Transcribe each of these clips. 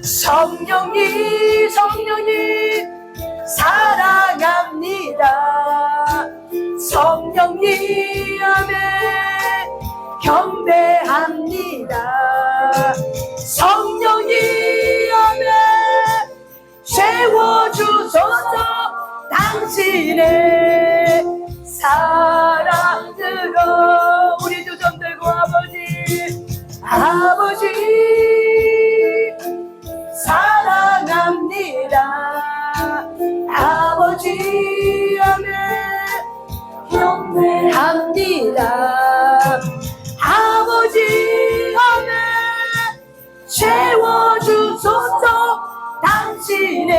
성령님 사랑합니다. 성령님 아멘 경배합니다. 성령님 아멘 채워주소서 당신의 사랑으로. 우리 두 손 들고 아버지 사랑합니다. 아버지 아멘 경배합니다. 아버지 아멘 채워주소서 당신의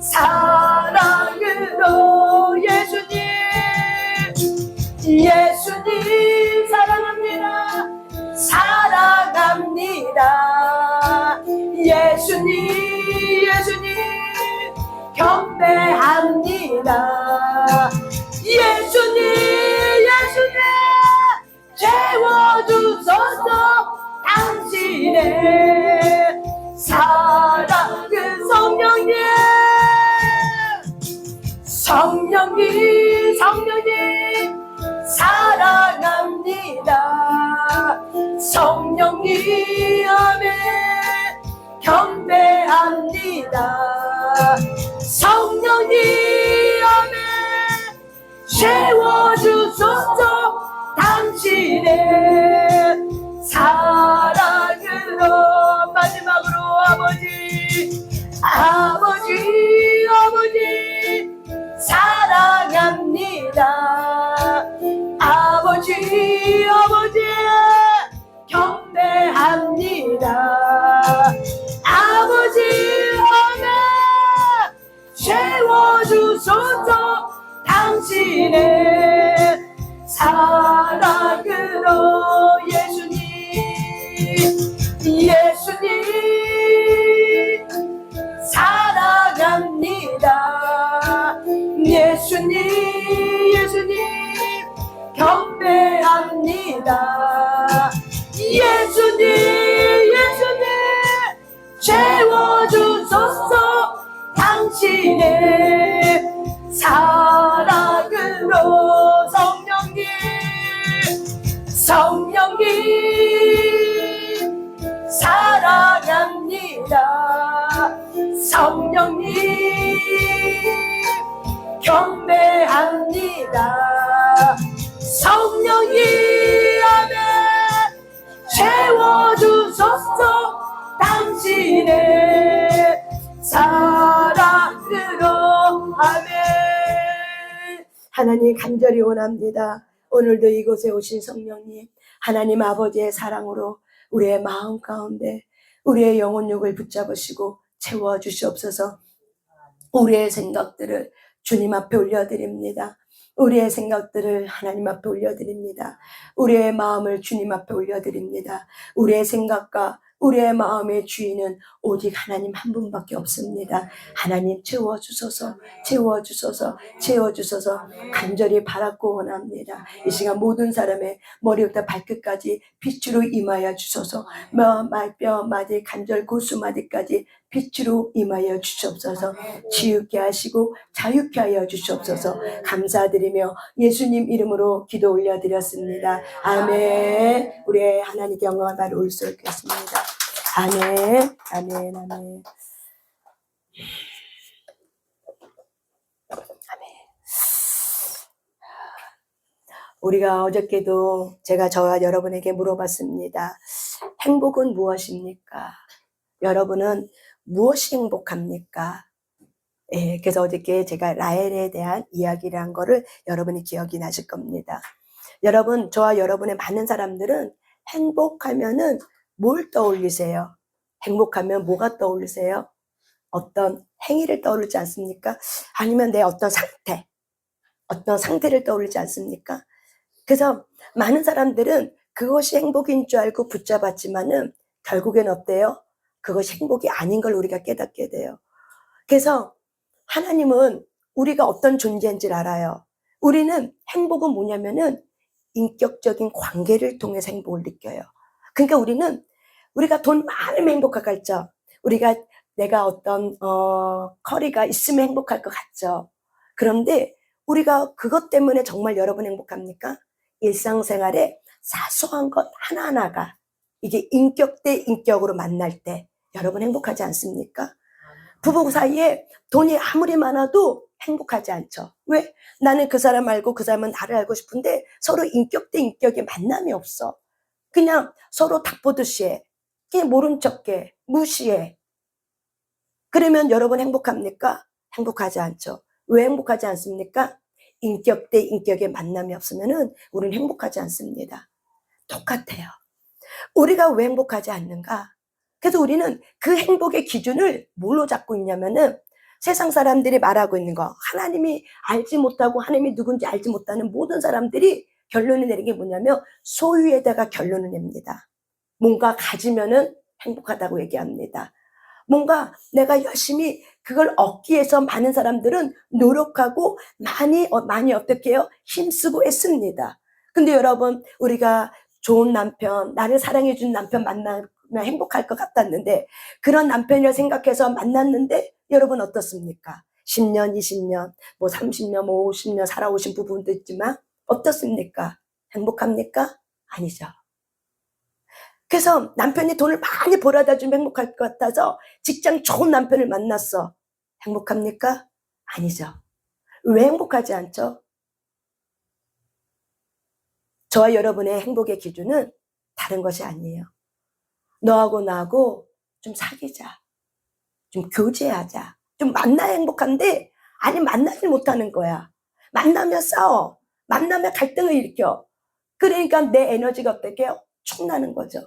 사랑으로. 예수님 사랑합니다. 사랑합니다. 예수님 경배합니다. 예수님 채워주소서 당신의 사랑은. 성령님 사랑합니다. 성령님 아멘 경배합니다. 성령님 아멘 채워주소서 당신의 사랑으로. 마지막으로 아버지 사랑합니다. 아버지 경배합니다. 아버지 아멘 채워주소서 당신의 사랑으로. 예수님 사랑합니다. 예수님 경배합니다. 예수님 채워주소서 당신의 사랑으로. 성령님 사랑합니다. 성령님 경배합니다. 성령님 아멘 채워주소서 당신의 사랑으로. 아멘. 하나님 간절히 원합니다. 오늘도 이곳에 오신 성령님, 하나님 아버지의 사랑으로 우리의 마음 가운데 우리의 영혼욕을 붙잡으시고 채워주시옵소서. 우리의 생각들을 주님 앞에 올려드립니다. 우리의 생각들을 하나님 앞에 올려드립니다. 우리의 마음을 주님 앞에 올려드립니다. 우리의 생각과 우리의 마음의 주인은 오직 하나님 한 분밖에 없습니다. 하나님 채워주소서 간절히 바랐고 원합니다. 이 시간 모든 사람의 머리부터 발끝까지 빛으로 임하여 주소서. 뼈 마디 관절 고수마디까지 빛으로 임하여 주시옵소서. 지우게 하시고 자유케 하여 주시옵소서. 감사드리며 예수님 이름으로 기도 올려드렸습니다. 아멘. 우리의 하나님께 영광을 바로 올려드리겠습니다. 아멘. 우리가 어저께도 제가 저와 여러분에게 물어봤습니다. 행복은 무엇입니까? 여러분은 무엇이 행복합니까? 그래서 어저께 제가 라헬에 대한 이야기를 한 거를 여러분이 기억이 나실 겁니다. 여러분, 저와 여러분의 많은 사람들은 행복하면은 뭘 떠올리세요? 행복하면 뭐가 떠올리세요? 어떤 행위를 떠오르지 않습니까? 아니면 내 어떤 상태를 떠올리지 않습니까? 그래서 많은 사람들은 그것이 행복인 줄 알고 붙잡았지만은 결국엔 어때요? 그것이 행복이 아닌 걸 우리가 깨닫게 돼요. 그래서 하나님은 우리가 어떤 존재인지를 알아요. 우리는 행복은 뭐냐면은 인격적인 관계를 통해서 행복을 느껴요. 그러니까 우리는 우리가 돈 많으면 행복할 것 같죠? 내가 어떤 커리가 있으면 행복할 것 같죠? 그런데 우리가 그것 때문에 정말 여러분 행복합니까? 일상생활에 사소한 것 하나하나가 이게 인격 대 인격으로 만날 때 여러분 행복하지 않습니까? 부부 사이에 돈이 아무리 많아도 행복하지 않죠. 왜? 나는 그 사람 알고 그 사람은 나를 알고 싶은데 서로 인격 대 인격의 만남이 없어. 그냥 서로 닭보듯이 해. 그냥 모른 척해. 무시해. 그러면 여러분 행복합니까? 행복하지 않죠. 왜 행복하지 않습니까? 인격 대 인격의 만남이 없으면은 우리는 행복하지 않습니다. 똑같아요. 우리가 왜 행복하지 않는가? 그래서 우리는 그 행복의 기준을 뭘로 잡고 있냐면은 세상 사람들이 말하고 있는 거, 하나님이 알지 못하고 하나님이 누군지 알지 못하는 모든 사람들이 결론을 내린 게 뭐냐면 소유에다가 결론을 냅니다. 뭔가 가지면은 행복하다고 얘기합니다. 뭔가 내가 열심히 그걸 얻기 위해서 많은 사람들은 노력하고 많이 어떻게 해요? 힘쓰고 애씁니다. 근데 여러분, 우리가 좋은 남편, 나를 사랑해준 남편 만나면 행복할 것 같았는데 그런 남편이라 생각해서 만났는데 여러분 어떻습니까? 10년, 20년, 뭐 30년, 뭐 50년 살아오신 부분도 있지만 어떻습니까? 행복합니까? 아니죠. 그래서 남편이 돈을 많이 벌어다 주면 행복할 것 같아서 직장 좋은 남편을 만났어. 행복합니까? 아니죠. 왜 행복하지 않죠? 저와 여러분의 행복의 기준은 다른 것이 아니에요. 너하고 나하고 좀 사귀자. 좀 교제하자. 좀 만나야 행복한데 아니 만나질 못하는 거야. 만나면 싸워. 만나면 갈등을 일으켜. 그러니까 내 에너지가 어떻게 해요? 축나는 거죠.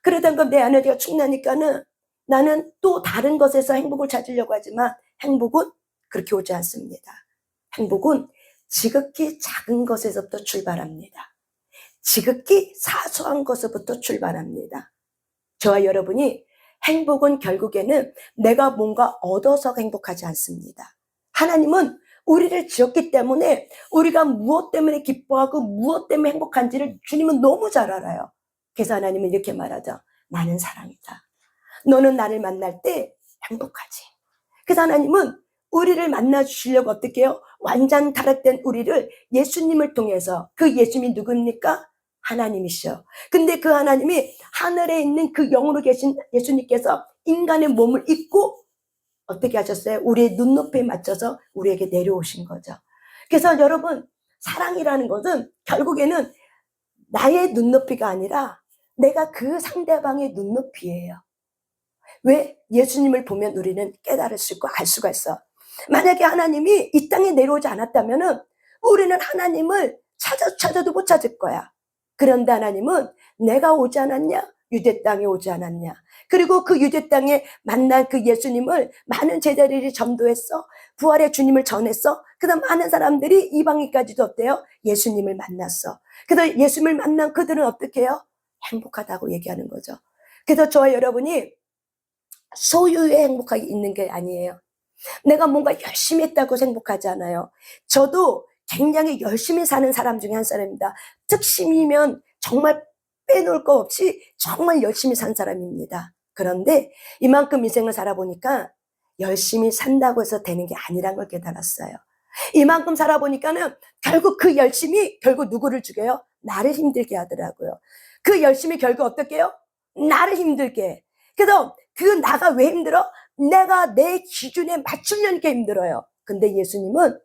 그러다가 내 에너지가 축나니까는 나는 또 다른 것에서 행복을 찾으려고 하지만 행복은 그렇게 오지 않습니다. 행복은 지극히 작은 것에서부터 출발합니다. 지극히 사소한 것에서부터 출발합니다. 저와 여러분이 행복은 결국에는 내가 뭔가 얻어서 행복하지 않습니다. 하나님은 우리를 지었기 때문에 우리가 무엇 때문에 기뻐하고 무엇 때문에 행복한지를 주님은 너무 잘 알아요. 그래서 하나님은 이렇게 말하죠. 나는 사랑이다. 너는 나를 만날 때 행복하지. 그래서 하나님은 우리를 만나 주시려고 어떻게 해요? 완전 타락된 우리를 예수님을 통해서, 그 예수님이 누굽니까? 하나님이시죠. 근데 그 하나님이 하늘에 있는 그 영으로 계신 예수님께서 인간의 몸을 입고 어떻게 하셨어요? 우리의 눈높이에 맞춰서 우리에게 내려오신 거죠. 그래서 여러분, 사랑이라는 것은 결국에는 나의 눈높이가 아니라 내가 그 상대방의 눈높이예요. 왜? 예수님을 보면 우리는 깨달을 수 있고 알 수가 있어. 만약에 하나님이 이 땅에 내려오지 않았다면은 우리는 하나님을 찾아도 못 찾을 거야. 그런데 하나님은 내가 오지 않았냐? 유대 땅에 오지 않았냐? 그리고 그 유대 땅에 만난 그 예수님을 많은 제자들이 전도했어. 부활의 주님을 전했어. 그다음 많은 사람들이 이방인까지도 어때요? 예수님을 만났어. 그래서 예수님을 만난 그들은 어떻게 해요? 행복하다고 얘기하는 거죠. 그래서 저와 여러분이 소유에 행복하게 있는 게 아니에요. 내가 뭔가 열심히 했다고 행복하지 않아요. 저도 굉장히 열심히 사는 사람 중에 한 사람입니다. 특심이면 정말 빼놓을 거 없이 정말 열심히 산 사람입니다. 그런데 이만큼 인생을 살아보니까 열심히 산다고 해서 되는 게 아니란 걸 깨달았어요. 이만큼 살아보니까는 결국 그 열심히 결국 누구를 죽여요? 나를 힘들게 하더라고요. 그 열심히 결국 어떻게 해요? 나를 힘들게 해. 그래서 그 나가 왜 힘들어? 내가 내 기준에 맞추려니까 힘들어요. 근데 예수님은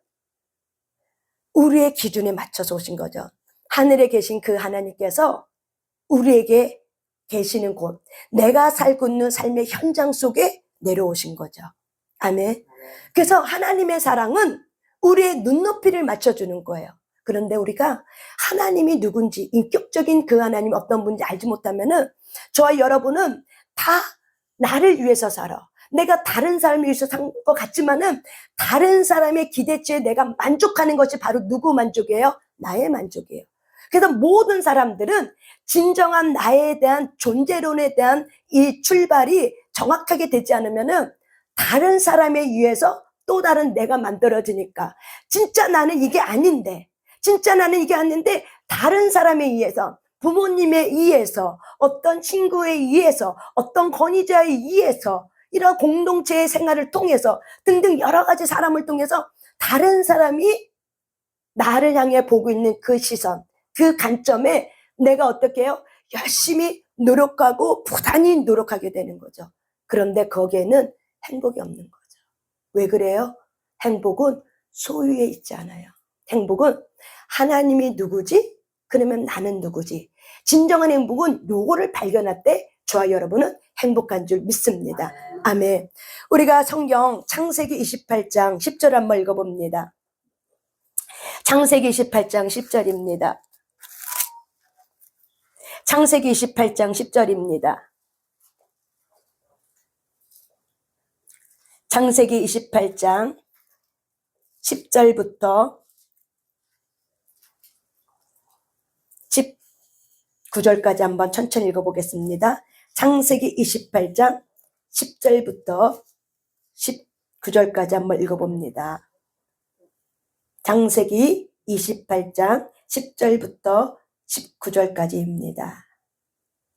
우리의 기준에 맞춰서 오신 거죠. 하늘에 계신 그 하나님께서 우리에게 계시는 곳, 내가 살고 있는 삶의 현장 속에 내려오신 거죠. 아멘. 그래서 하나님의 사랑은 우리의 눈높이를 맞춰주는 거예요. 그런데 우리가 하나님이 누군지, 인격적인 그 하나님 어떤 분인지 알지 못하면은 저와 여러분은 다 나를 위해서 살아. 내가 다른 사람을 위해서 산 것 같지만은 다른 사람의 기대치에 내가 만족하는 것이 바로 누구 만족이에요? 나의 만족이에요. 그래서 모든 사람들은 진정한 나에 대한 존재론에 대한 이 출발이 정확하게 되지 않으면은 다른 사람에 의해서 또 다른 내가 만들어지니까 진짜 나는 이게 아닌데, 진짜 나는 이게 아닌데 다른 사람에 의해서, 부모님에 의해서, 어떤 친구에 의해서, 어떤 권위자에 의해서, 이런 공동체의 생활을 통해서 등등 여러 가지 사람을 통해서 다른 사람이 나를 향해 보고 있는 그 시선, 그 관점에 내가 어떻게 해요? 열심히 노력하고 부단히 노력하게 되는 거죠. 그런데 거기에는 행복이 없는 거죠. 왜 그래요? 행복은 소유에 있지 않아요. 행복은 하나님이 누구지? 그러면 나는 누구지? 진정한 행복은 요거를 발견할 때 저와 여러분은 행복한 줄 믿습니다. 아멘. 우리가 성경 창세기 28장 10절 한번 읽어봅니다. 창세기 28장 10절입니다. 창세기 28장 10절입니다. 창세기 28장 10절부터 19절까지 한번 천천히 읽어보겠습니다. 창세기 28장 10절부터 19절까지 한번 읽어봅니다. 창세기 28장 10절부터 19절까지입니다.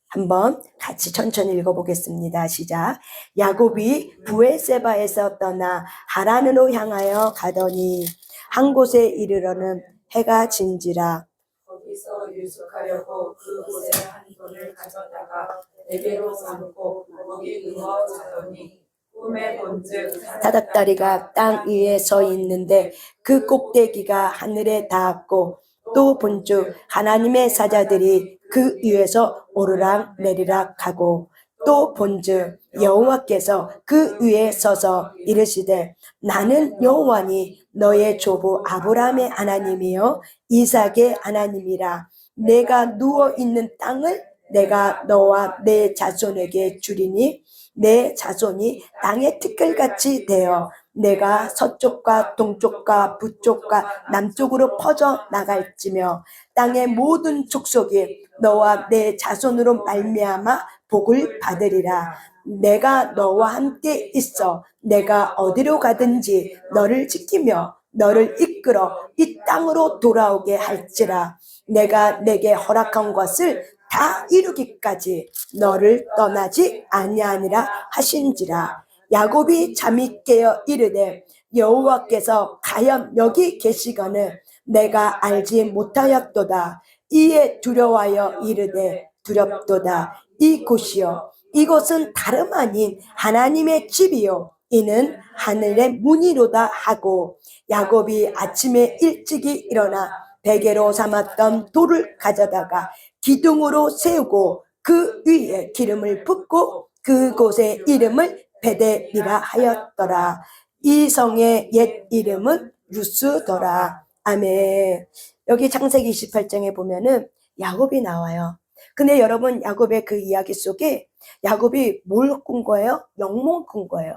한번 같이 천천히 읽어보겠습니다. 시작. 야곱이 브에세바에서 떠나 하란으로 향하여 가더니 한 곳에 이르러는 해가 진지라. 거기서 유숙하려고 그곳에 한 돈을 가져다가 베개로 삼고 거기 누워 자더니 꿈에 본즉 사닥다리가 땅 위에 서 있는데 그 꼭대기가 하늘에 닿았고 또 본즉 하나님의 사자들이 그 위에서 오르락 내리락 하고 또 본즉 여호와께서 그 위에 서서 이르시되 나는 여호와니 너의 조부 아브라함의 하나님이요 이삭의 하나님이라. 내가 누워 있는 땅을 내가 너와 내 자손에게 주리니 내 자손이 땅의 티끌같이 되어 내가 서쪽과 동쪽과 북쪽과 남쪽으로 퍼져 나갈지며 땅의 모든 족속이 너와 내 자손으로 말미암아 복을 받으리라. 내가 너와 함께 있어 내가 어디로 가든지 너를 지키며 너를 이끌어 이 땅으로 돌아오게 할지라. 내가 내게 허락한 것을 다 이루기까지 너를 떠나지 아니하니라 하신지라. 야곱이 잠이 깨어 이르되 여호와께서 과연 여기 계시거늘 내가 알지 못하였도다. 이에 두려워하여 이르되 두렵도다. 이곳이요 이곳은 다름 아닌 하나님의 집이요 이는 하늘의 문이로다 하고 야곱이 아침에 일찍이 일어나 베개로 삼았던 돌을 가져다가 기둥으로 세우고 그 위에 기름을 붓고 그곳의 이름을 베델이라 하였더라. 이 성의 옛 이름은 루스더라. 아멘. 여기 창세기 28장에 보면은 야곱이 나와요. 근데 여러분 야곱의 그 이야기 속에 야곱이 뭘 꾼 거예요? 영몽 꾼 거예요.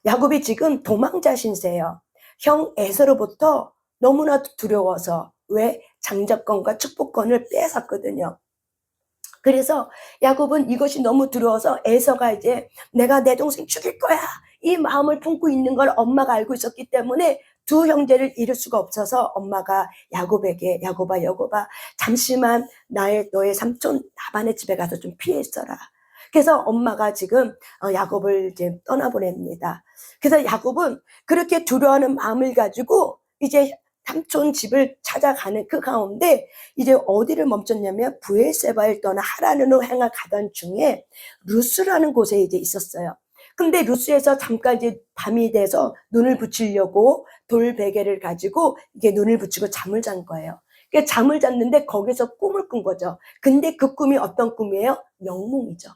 야곱이 지금 도망자 신세예요. 형 에서로부터 너무나도 두려워서 왜 장자권과 축복권을 뺏었거든요. 그래서 야곱은 이것이 너무 두려워서 에서가 이제 내가 내 동생 죽일 거야 이 마음을 품고 있는 걸 엄마가 알고 있었기 때문에 두 형제를 잃을 수가 없어서 엄마가 야곱에게 야곱아 잠시만 너의 삼촌 라반의 집에 가서 좀 피해 있어라. 그래서 엄마가 지금 야곱을 이제 떠나보냅니다. 그래서 야곱은 그렇게 두려워하는 마음을 가지고 이제 삼촌 집을 찾아가는 그 가운데 이제 어디를 멈췄냐면 브엘세바를 떠나 하란으로 향해 가던 중에 루스라는 곳에 이제 있었어요. 근데 루스에서 잠깐 이제 밤이 돼서 눈을 붙이려고 돌 베개를 가지고 이게 눈을 붙이고 잠을 잔 거예요. 그러니까 잠을 잤는데 거기서 꿈을 꾼 거죠. 근데 그 꿈이 어떤 꿈이에요? 영몽이죠.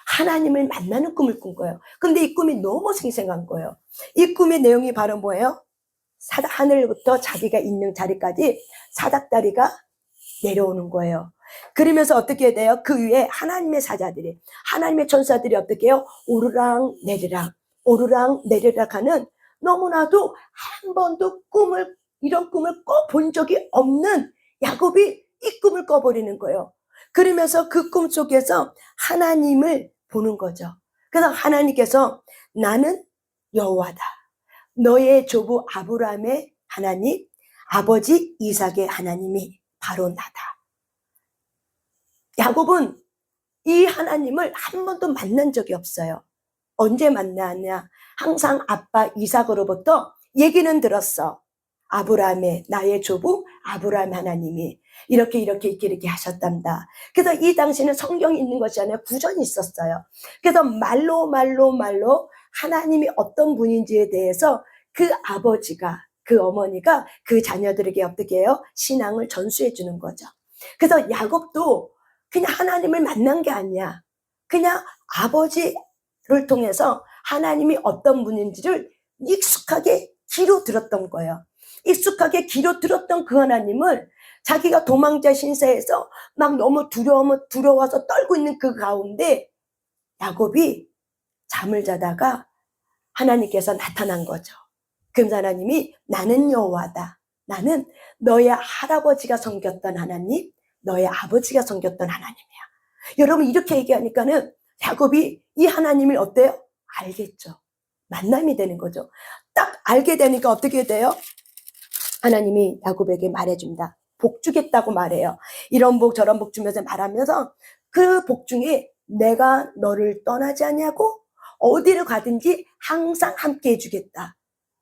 하나님을 만나는 꿈을 꾼 거예요. 근데 이 꿈이 너무 생생한 거예요. 이 꿈의 내용이 바로 뭐예요? 하늘부터 자기가 있는 자리까지 사닥다리가 내려오는 거예요. 그러면서 어떻게 돼요? 그 위에 하나님의 사자들이, 하나님의 천사들이 어떻게 해요? 오르락 내리락 하는 너무나도 한 번도 이런 꿈을 꿔본 적이 없는 야곱이 이 꿈을 꿔버리는 거예요. 그러면서 그 꿈 속에서 하나님을 보는 거죠. 그래서 하나님께서 나는 여호와다. 너의 조부 아브라함의 하나님, 아버지 이삭의 하나님이 바로 나다. 야곱은 이 하나님을 한 번도 만난 적이 없어요. 언제 만나냐? 항상 아빠 이삭으로부터 얘기는 들었어. 아브라함의, 나의 조부 아브라함 하나님이 이렇게 하셨단다. 그래서 이 당시는 성경이 있는 것이 아니라 구전이 있었어요. 그래서 말로 하나님이 어떤 분인지에 대해서 그 아버지가, 그 어머니가 그 자녀들에게 어떻게 해요? 신앙을 전수해 주는 거죠. 그래서 야곱도 그냥 하나님을 만난 게 아니야. 그냥 아버지를 통해서 하나님이 어떤 분인지를 익숙하게 귀로 들었던 거예요. 익숙하게 귀로 들었던 그 하나님을 자기가 도망자 신세에서 막 너무 두려워서 떨고 있는 그 가운데 야곱이 잠을 자다가 하나님께서 나타난 거죠. 그럼 하나님이 나는 여호와다. 나는 너의 할아버지가 섬겼던 하나님, 너의 아버지가 섬겼던 하나님이야. 여러분 이렇게 얘기하니까는 야곱이 이 하나님을 어때요? 알겠죠. 만남이 되는 거죠. 딱 알게 되니까 어떻게 돼요? 하나님이 야곱에게 말해준다. 복 주겠다고 말해요. 이런 복 저런 복 주면서 말하면서 그 복 중에 내가 너를 떠나지 않냐고 어디를 가든지 항상 함께 해주겠다.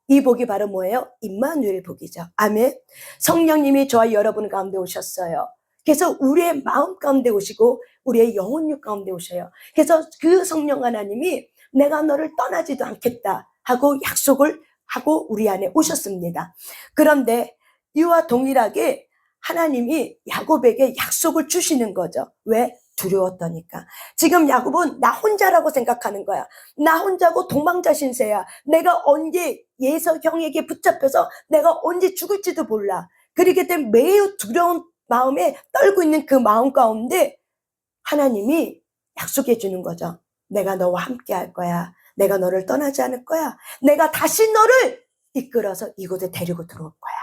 이 복이 바로 뭐예요? 임마누엘 복이죠. 아멘. 성령님이 저와 여러분 가운데 오셨어요. 그래서 우리의 마음 가운데 오시고 우리의 영혼육 가운데 오셔요. 그래서 그 성령 하나님이 내가 너를 떠나지도 않겠다 하고 약속을 하고 우리 안에 오셨습니다. 그런데 이와 동일하게 하나님이 야곱에게 약속을 주시는 거죠. 왜? 두려웠다니까. 지금 야곱은 나 혼자라고 생각하는 거야. 나 혼자고 도망자 신세야. 내가 언제 예서 형에게 붙잡혀서 내가 언제 죽을지도 몰라. 그렇기 때문에 매우 두려운 마음에 떨고 있는 그 마음 가운데 하나님이 약속해 주는 거죠. 내가 너와 함께 할 거야. 내가 너를 떠나지 않을 거야. 내가 다시 너를 이끌어서 이곳에 데리고 들어올 거야.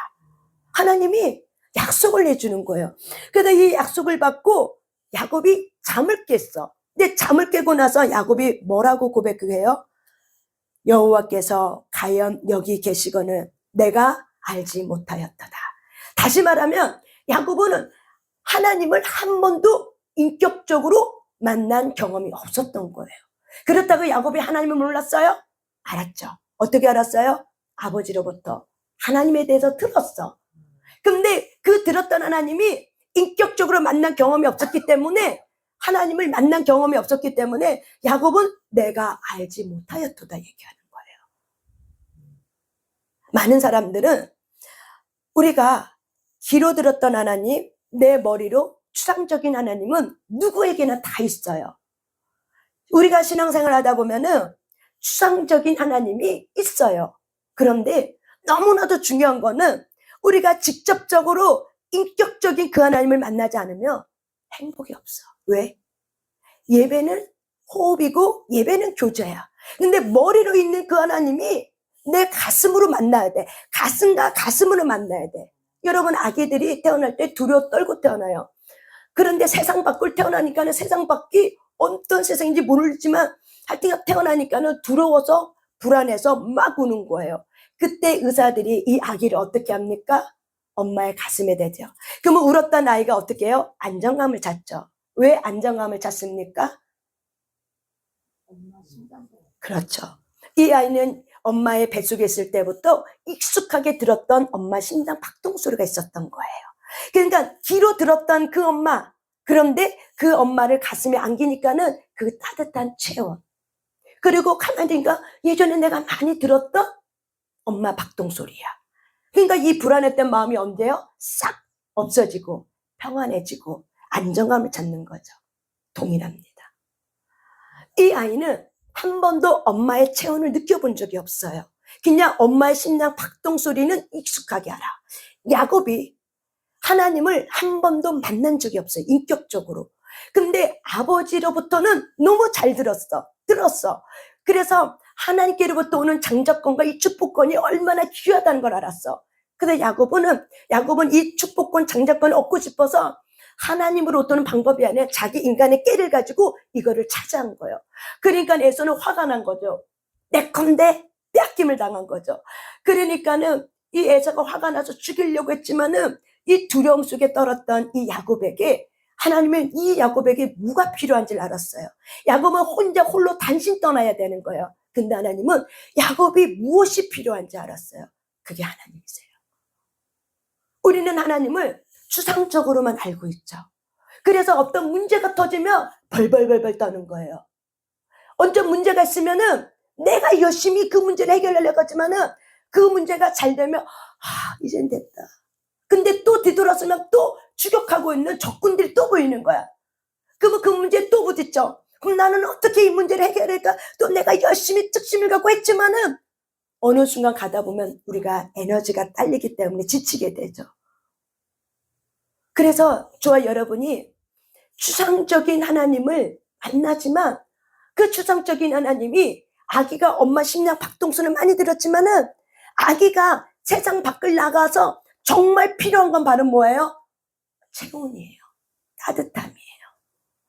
하나님이 약속을 해주는 거예요. 그래서 이 약속을 받고 야곱이 잠을 깼어. 근데 잠을 깨고 나서 야곱이 뭐라고 고백해요? 여호와께서 과연 여기 계시거늘 내가 알지 못하였도다. 다시 말하면 야곱은 하나님을 한 번도 인격적으로 만난 경험이 없었던 거예요. 그렇다고 야곱이 하나님을 몰랐어요? 알았죠. 어떻게 알았어요? 아버지로부터 하나님에 대해서 들었어. 근데 그 들었던 하나님이 인격적으로 만난 경험이 없었기 때문에 하나님을 만난 경험이 없었기 때문에 야곱은 내가 알지 못하였도다 얘기하는 거예요. 많은 사람들은 우리가 귀로 들었던 하나님, 내 머리로 추상적인 하나님은 누구에게나 다 있어요. 우리가 신앙생활 하다 보면은 추상적인 하나님이 있어요. 그런데 너무나도 중요한 거는 우리가 직접적으로 인격적인 그 하나님을 만나지 않으면 행복이 없어. 왜? 예배는 호흡이고 예배는 교제야. 근데 머리로 있는 그 하나님이 내 가슴으로 만나야 돼. 가슴과 가슴으로 만나야 돼. 여러분 아기들이 태어날 때 두려워 떨고 태어나요. 그런데 세상 밖을 태어나니까는 세상 밖이 어떤 세상인지 모르지만 하여튼 태어나니까는 두려워서 불안해서 막 우는 거예요. 그때 의사들이 이 아기를 어떻게 합니까? 엄마의 가슴에 대죠. 그러면 울었던 아이가 어떻게 해요? 안정감을 찾죠. 왜 안정감을 찾습니까? 그렇죠. 이 아이는 엄마의 뱃속에 있을 때부터 익숙하게 들었던 엄마 심장 박동 소리가 있었던 거예요. 그러니까 귀로 들었던 그 엄마, 그런데 그 엄마를 가슴에 안기니까는 그 따뜻한 체온. 그리고 가만히 보니까 예전에 내가 많이 들었던 엄마 박동 소리야. 그러니까 이 불안했던 마음이 언제요? 싹 없어지고 평안해지고 안정감을 찾는 거죠. 동일합니다. 이 아이는 한 번도 엄마의 체온을 느껴본 적이 없어요. 그냥 엄마의 심장 박동 소리는 익숙하게 알아. 야곱이 하나님을 한 번도 만난 적이 없어요. 인격적으로. 근데 아버지로부터는 너무 잘 들었어. 그래서 하나님께로부터 오는 장자권과 이 축복권이 얼마나 귀하다는 걸 알았어. 근데 야곱은 이 축복권, 장자권을 얻고 싶어서 하나님으로부터 오는 방법이 아니라 자기 인간의 깨를 가지고 이거를 차지한 거예요. 그러니까 에서는 화가 난 거죠. 내 건데 빼앗김을 당한 거죠. 그러니까는 이 에서가 화가 나서 죽이려고 했지만은 이 두려움 속에 떨었던 이 야곱에게 하나님은 이 야곱에게 뭐가 필요한지를 알았어요. 야곱은 혼자 홀로 단신 떠나야 되는 거예요. 근데 하나님은 야곱이 무엇이 필요한지 알았어요. 그게 하나님이세요. 우리는 하나님을 추상적으로만 알고 있죠. 그래서 어떤 문제가 터지면 벌벌벌벌 떠는 거예요. 어떤 문제가 있으면은 내가 열심히 그 문제를 해결하려고 하지만은 그 문제가 잘 되면 이젠 됐다. 근데 또 뒤돌아서면 또 추격하고 있는 적군들이 또 보이는 거야. 그러면 그 문제에 또 부딪혀. 그럼 나는 어떻게 이 문제를 해결할까? 또 내가 열심히 특심을 갖고 했지만은 어느 순간 가다 보면 우리가 에너지가 딸리기 때문에 지치게 되죠. 그래서 저와 여러분이 추상적인 하나님을 만나지만 그 추상적인 하나님이 아기가 엄마 심장 박동수는 많이 들었지만은 아기가 세상 밖을 나가서 정말 필요한 건 바로 뭐예요? 체온이에요. 따뜻함이에요.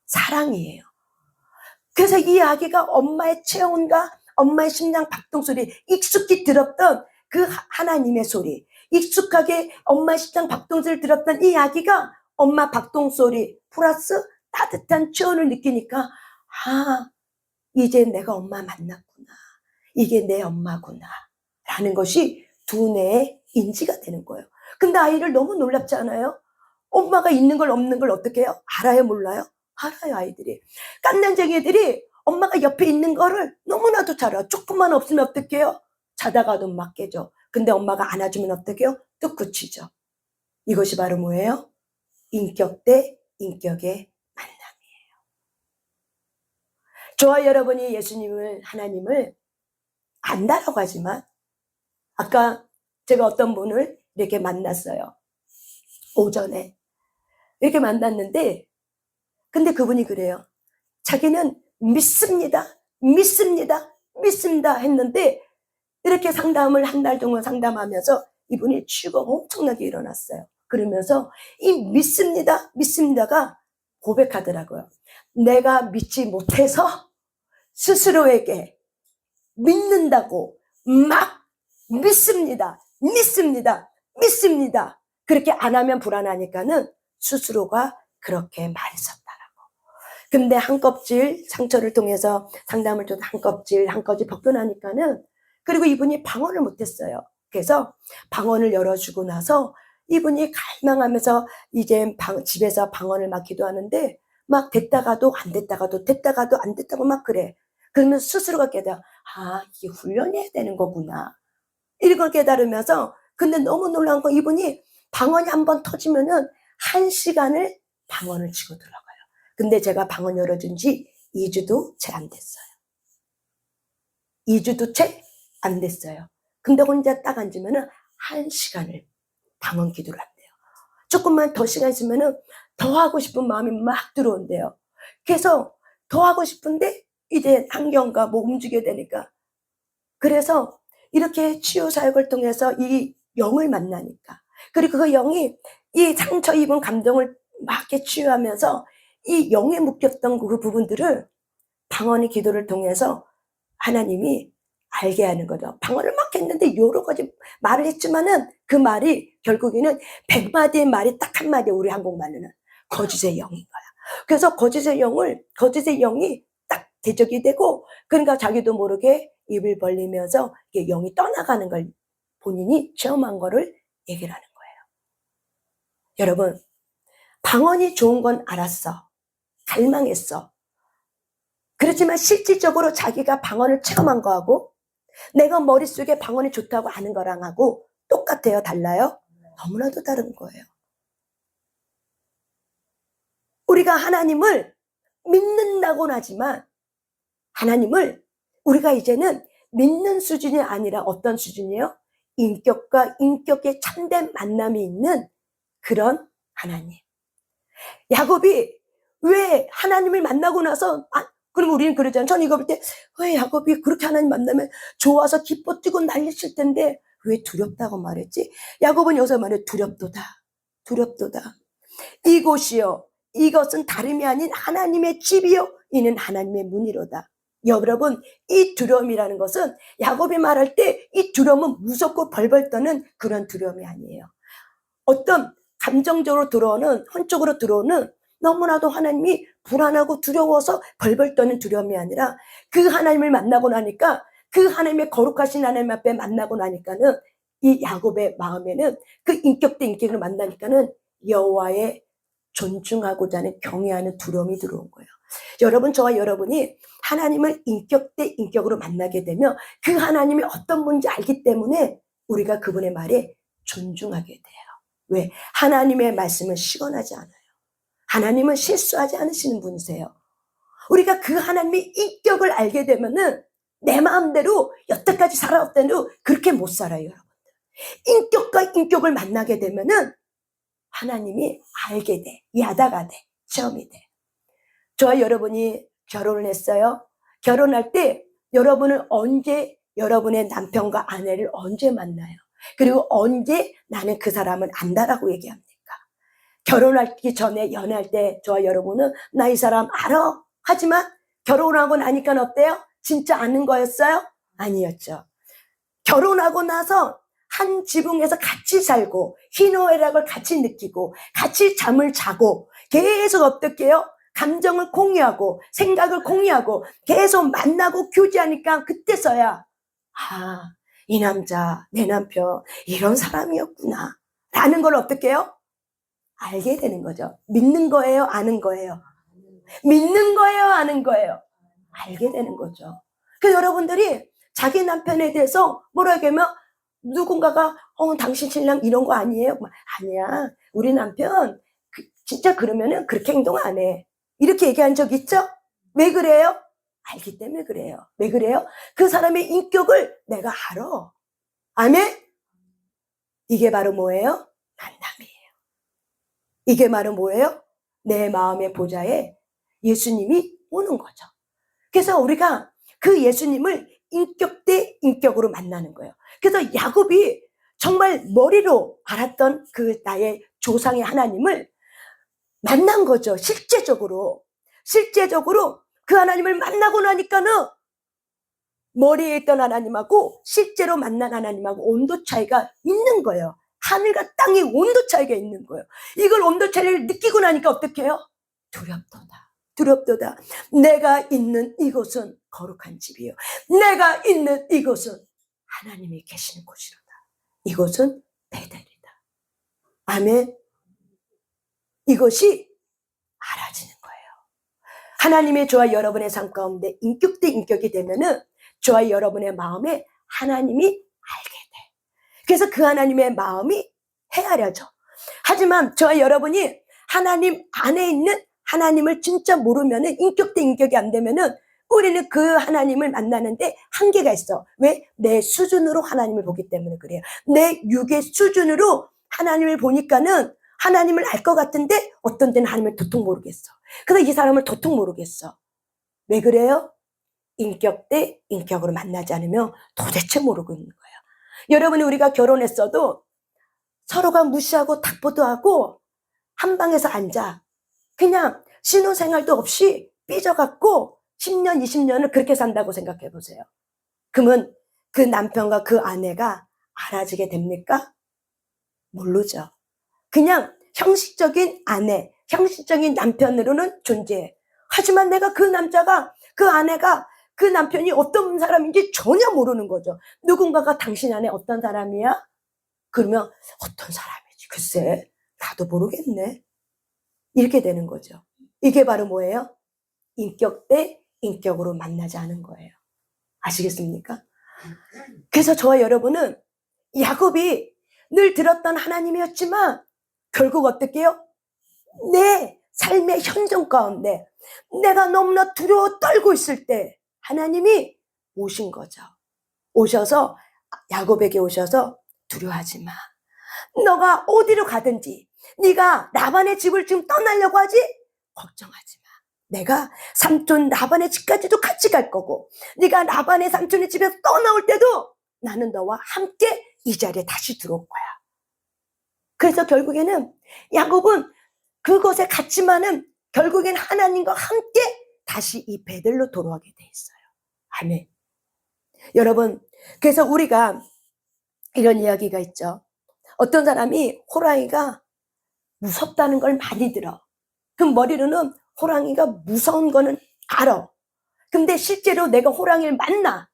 사랑이에요. 그래서 이 아기가 엄마의 체온과 엄마의 심장 박동소리 익숙히 들었던 그 하나님의 소리, 익숙하게 엄마의 심장 박동소리를 들었던 이 아기가 엄마 박동소리 플러스 따뜻한 체온을 느끼니까 이제 내가 엄마 만났구나. 이게 내 엄마구나. 라는 것이 두뇌에 인지가 되는 거예요. 근데 아이를 너무 놀랍지 않아요? 엄마가 있는 걸 없는 걸 어떻게 해요? 알아요, 몰라요? 알아요, 아이들이. 깐난쟁이들이 엄마가 옆에 있는 거를 너무나도 잘 알아. 조금만 없으면 어떻게 해요? 자다가도 막 깨져. 근데 엄마가 안아주면 어떻게 해요? 또 굳히죠. 이것이 바로 뭐예요? 인격 대 인격의 만남이에요. 저와 여러분이 예수님을, 하나님을 안다라고 하지만 아까 제가 어떤 분을 이렇게 만났어요. 오전에. 이렇게 만났는데 근데 그분이 그래요. 자기는 믿습니다. 믿습니다. 믿습니다 했는데 이렇게 상담을 한 달 동안 상담하면서 이분이 치유가 엄청나게 일어났어요. 그러면서 이 믿습니다. 믿습니다가 고백하더라고요. 내가 믿지 못해서 스스로에게 믿는다고 막 믿습니다. 믿습니다. 믿습니다. 그렇게 안 하면 불안하니까는 스스로가 그렇게 말했었다라고. 근데 한 껍질 상처를 통해서 상담을 좀 한 껍질 벗고 나니까는 그리고 이분이 방언을 못했어요. 그래서 방언을 열어주고 나서 이분이 갈망하면서 이제 집에서 방언을 막 기도하는데 막 됐다가도 안 됐다가도 됐다가도 안 됐다고 막 그래. 그러면 스스로가 깨달아 이게 훈련해야 되는 거구나. 이걸 깨달으면서 근데 너무 놀라운 건 이분이 방언이 한번 터지면은 1시간을 방언을 치고 들어가요. 근데 제가 방언 열어준 지 2주도 채 안 됐어요. 2주도 채 안 됐어요. 근데 혼자 딱 앉으면은 1시간을 방언 기도를 한대요. 조금만 더 시간 있으면은 더 하고 싶은 마음이 막 들어온대요. 그래서 더 하고 싶은데 이제 환경과 뭐 움직여야 되니까. 그래서 이렇게 치유 사역을 통해서 이 영을 만나니까. 그리고 그 영이 이 상처 입은 감정을 막 이렇게 치유하면서 이 영에 묶였던 그 부분들을 방언의 기도를 통해서 하나님이 알게 하는 거죠. 방언을 막 했는데 여러 가지 말을 했지만은 그 말이 결국에는 100마디의 말이 딱 한마디 우리 한국말로는 거짓의 영인 거야. 그래서 거짓의 영이 딱 대적이 되고 그러니까 자기도 모르게 입을 벌리면서 이게 영이 떠나가는 걸 본인이 체험한 거를 얘기를 하는 거예요. 여러분, 방언이 좋은 건 알았어. 갈망했어. 그렇지만 실질적으로 자기가 방언을 체험한 거하고 내가 머릿속에 방언이 좋다고 아는 거랑 하고 똑같아요? 달라요? 너무나도 다른 거예요. 우리가 하나님을 믿는다고는 하지만 하나님을 우리가 이제는 믿는 수준이 아니라 어떤 수준이에요? 인격과 인격의 참된 만남이 있는 그런 하나님. 야곱이 왜 하나님을 만나고 나서 그럼 우리는 그러잖아요. 전 이거 볼 때 왜 야곱이 그렇게 하나님 만나면 좋아서 기뻐 뛰고 난리칠 텐데 왜 두렵다고 말했지? 야곱은 여기서 말해 두렵도다. 두렵도다. 이곳이요. 이것은 다름이 아닌 하나님의 집이요. 이는 하나님의 문이로다. 여러분, 이 두려움이라는 것은 야곱이 말할 때 이 두려움은 무섭고 벌벌 떠는 그런 두려움이 아니에요. 어떤 감정적으로 들어오는, 혼적으로 들어오는 너무나도 하나님이 불안하고 두려워서 벌벌 떠는 두려움이 아니라 그 하나님을 만나고 나니까, 그 하나님의 거룩하신 하나님 앞에 만나고 나니까는 이 야곱의 마음에는, 그 인격 대 인격을 만나니까는 여호와의 존중하고자 하는 경외하는 두려움이 들어온 거예요. 여러분, 저와 여러분이 하나님을 인격 대 인격으로 만나게 되면 그 하나님이 어떤 분인지 알기 때문에 우리가 그분의 말에 존중하게 돼요. 왜? 하나님의 말씀은 시건하지 않아요. 하나님은 실수하지 않으시는 분이세요. 우리가 그 하나님의 인격을 알게 되면은 내 마음대로 여태까지 살아왔던 대로 그렇게 못 살아요, 여러분들. 인격과 인격을 만나게 되면은 하나님이 알게 돼. 야다가 돼. 체험이 돼. 저와 여러분이 결혼을 했어요. 결혼할 때 여러분은 언제 여러분의 남편과 아내를 언제 만나요? 그리고 언제 나는 그 사람을 안다라고 얘기합니까? 결혼하기 전에 연애할 때 저와 여러분은 나 이 사람 알아. 하지만 결혼하고 나니까 어때요? 진짜 아는 거였어요? 아니었죠. 결혼하고 나서 한 지붕에서 같이 살고 희노애락을 같이 느끼고 같이 잠을 자고 계속 어떻게 해요? 감정을 공유하고 생각을 공유하고 계속 만나고 교제하니까 그때서야 아, 이 남자, 내 남편 이런 사람이었구나 라는 걸 어떻게 해요? 알게 되는 거죠. 믿는 거예요? 아는 거예요? 믿는 거예요? 아는 거예요? 알게 되는 거죠. 그래서 여러분들이 자기 남편에 대해서 뭐라고 하면 누군가가 당신 신랑 이런 거 아니에요? 아니야. 우리 남편 진짜 그러면은 그렇게 행동 안 해. 이렇게 얘기한 적 있죠? 왜 그래요? 알기 때문에 그래요. 왜 그래요? 그 사람의 인격을 내가 알아. 아멘? 이게 바로 뭐예요? 만남이에요. 이게 바로 뭐예요? 내 마음의 보좌에 예수님이 오는 거죠. 그래서 우리가 그 예수님을 인격 대 인격으로 만나는 거예요. 그래서 야곱이 정말 머리로 알았던 그 나의 조상의 하나님을 만난 거죠. 실제적으로 그 하나님을 만나고 나니까는 머리에 있던 하나님하고 실제로 만난 하나님하고 온도 차이가 있는 거예요. 하늘과 땅의 온도 차이가 있는 거예요. 이걸 온도 차이를 느끼고 나니까 어떻게 해요? 두렵도다. 내가 있는 이곳은 거룩한 집이요. 내가 있는 이곳은 하나님이 계시는 곳이로다. 이곳은 베델이다. 아멘. 이것이 알아지는 거예요. 하나님의 저와 여러분의 삶 가운데 인격 대 인격이 되면은 저와 여러분의 마음에 하나님이 알게 돼. 그래서 그 하나님의 마음이 헤아려져. 하지만 저와 여러분이 하나님 안에 있는 하나님을 진짜 모르면은 인격 대 인격이 안 되면은 우리는 그 하나님을 만나는데 한계가 있어. 왜? 내 수준으로 하나님을 보기 때문에 그래요. 내 육의 수준으로 하나님을 보니까는 하나님을 알 것 같은데 어떤 때는 하나님을 도통 모르겠어. 그래서 이 사람을 도통 모르겠어. 왜 그래요? 인격 대 인격으로 만나지 않으면 도대체 모르고 있는 거예요. 여러분이 우리가 결혼했어도 서로가 무시하고 탁보도하고 한 방에서 앉아. 그냥 신혼생활도 없이 삐져갖고 10년, 20년을 그렇게 산다고 생각해 보세요. 그러면 그 남편과 그 아내가 알아지게 됩니까? 모르죠. 그냥 형식적인 아내, 형식적인 남편으로는 존재해. 하지만 내가 그 남자가, 그 아내가, 그 남편이 어떤 사람인지 전혀 모르는 거죠. 누군가가 당신 안에 어떤 사람이야? 그러면 어떤 사람이지? 글쎄, 나도 모르겠네. 이렇게 되는 거죠. 이게 바로 뭐예요? 인격 대 인격으로 만나지 않은 거예요. 아시겠습니까? 그래서 저와 여러분은 야곱이 늘 들었던 하나님이었지만 결국 어떻게 해요? 내 삶의 현정 가운데 내가 너무나 두려워 떨고 있을 때 하나님이 오신 거죠. 오셔서 야곱에게 오셔서 두려워하지 마. 너가 어디로 가든지 네가 라반의 집을 지금 떠나려고 하지? 걱정하지 마. 내가 삼촌 라반의 집까지도 같이 갈 거고 네가 라반의 삼촌의 집에서 떠나올 때도 나는 너와 함께 이 자리에 다시 들어올 거야. 그래서 결국에는 야곱은 그곳에 갔지만은 결국엔 하나님과 함께 다시 이 베델로 돌아오게 돼 있어요. 아멘. 여러분, 그래서 우리가 이런 이야기가 있죠. 어떤 사람이 호랑이가 무섭다는 걸 많이 들어. 그 머리로는 호랑이가 무서운 거는 알아. 근데 실제로 내가 호랑이를 만나.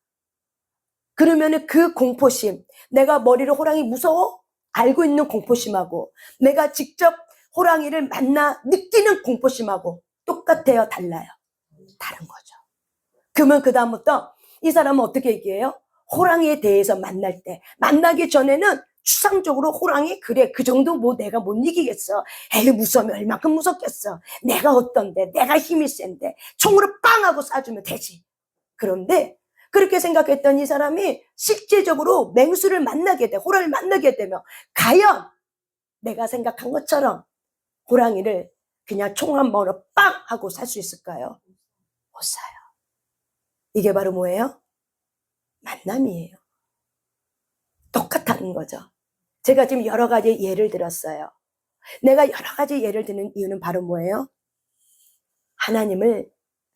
그러면은 그 공포심, 내가 머리로 호랑이 무서워? 알고 있는 공포심하고 내가 직접 호랑이를 만나 느끼는 공포심하고 똑같아요? 달라요? 다른 거죠. 그러면 그 다음부터 이 사람은 어떻게 얘기해요? 호랑이에 대해서 만날 때, 만나기 전에는 추상적으로 호랑이, 그래, 그 정도 뭐 내가 못 이기겠어. 에이, 무서우면 얼마큼 무섭겠어. 내가 어떤데, 내가 힘이 센데, 총으로 빵 하고 쏴주면 되지. 그런데 그렇게 생각했던 이 사람이 실제적으로 맹수를 만나게 돼, 호랑이를 만나게 되면 과연 내가 생각한 것처럼 호랑이를 그냥 총 한 방으로 빵 하고 살 수 있을까요? 못 사요. 이게 바로 뭐예요? 만남이에요. 똑같다는 거죠. 제가 지금 여러 가지 예를 들었어요. 내가 여러 가지 예를 드는 이유는 바로 뭐예요? 하나님을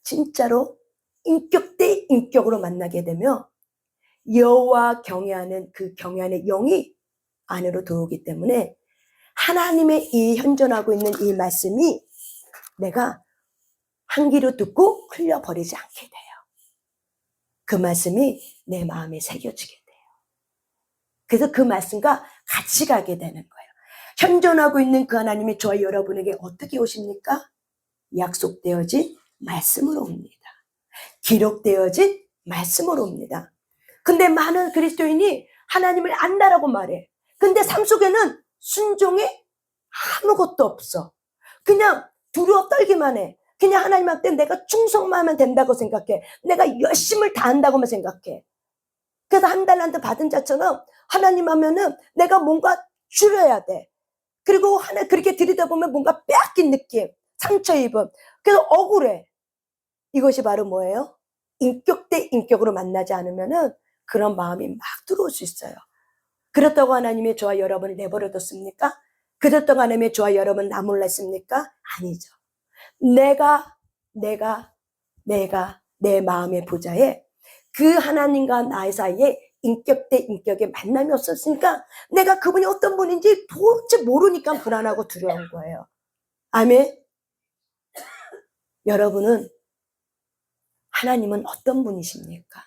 진짜로 인격 대 인격으로 만나게 되면 여호와 경외하는 그 경외하는 영이 안으로 들어오기 때문에 하나님의 이 현존하고 있는 이 말씀이 내가 한 귀로 듣고 흘려버리지 않게 돼요. 그 말씀이 내 마음에 새겨지게 돼요. 그래서 그 말씀과 같이 가게 되는 거예요. 현존하고 있는 그 하나님이 저와 여러분에게 어떻게 오십니까? 약속되어진 말씀으로 옵니다. 기록되어진 말씀으로 옵니다. 근데 많은 그리스도인이 하나님을 안다라고 말해. 근데 삶 속에는 순종에 아무것도 없어. 그냥 두려워 떨기만 해. 그냥 하나님한테 내가 충성만 하면 된다고 생각해. 내가 열심을 다한다고만 생각해. 그래서 한 달란트 받은 자처럼 하나님 하면은 내가 뭔가 줄여야 돼. 그리고 하나 그렇게 들이다 보면 뭔가 빼앗긴 느낌, 상처 입음. 그래서 억울해. 이것이 바로 뭐예요? 인격 대 인격으로 만나지 않으면은 그런 마음이 막 들어올 수 있어요. 그렇다고 하나님이 저와 여러분을 내버려뒀습니까? 그렇다고 하나님이 저와 여러분 나 몰랐습니까? 아니죠. 내가 내 마음의 보좌에 그 하나님과 나의 사이에 인격 대 인격의 만남이 없었으니까 내가 그분이 어떤 분인지 도대체 모르니까 불안하고 두려운 거예요. 아멘. 여러분은 하나님은 어떤 분이십니까?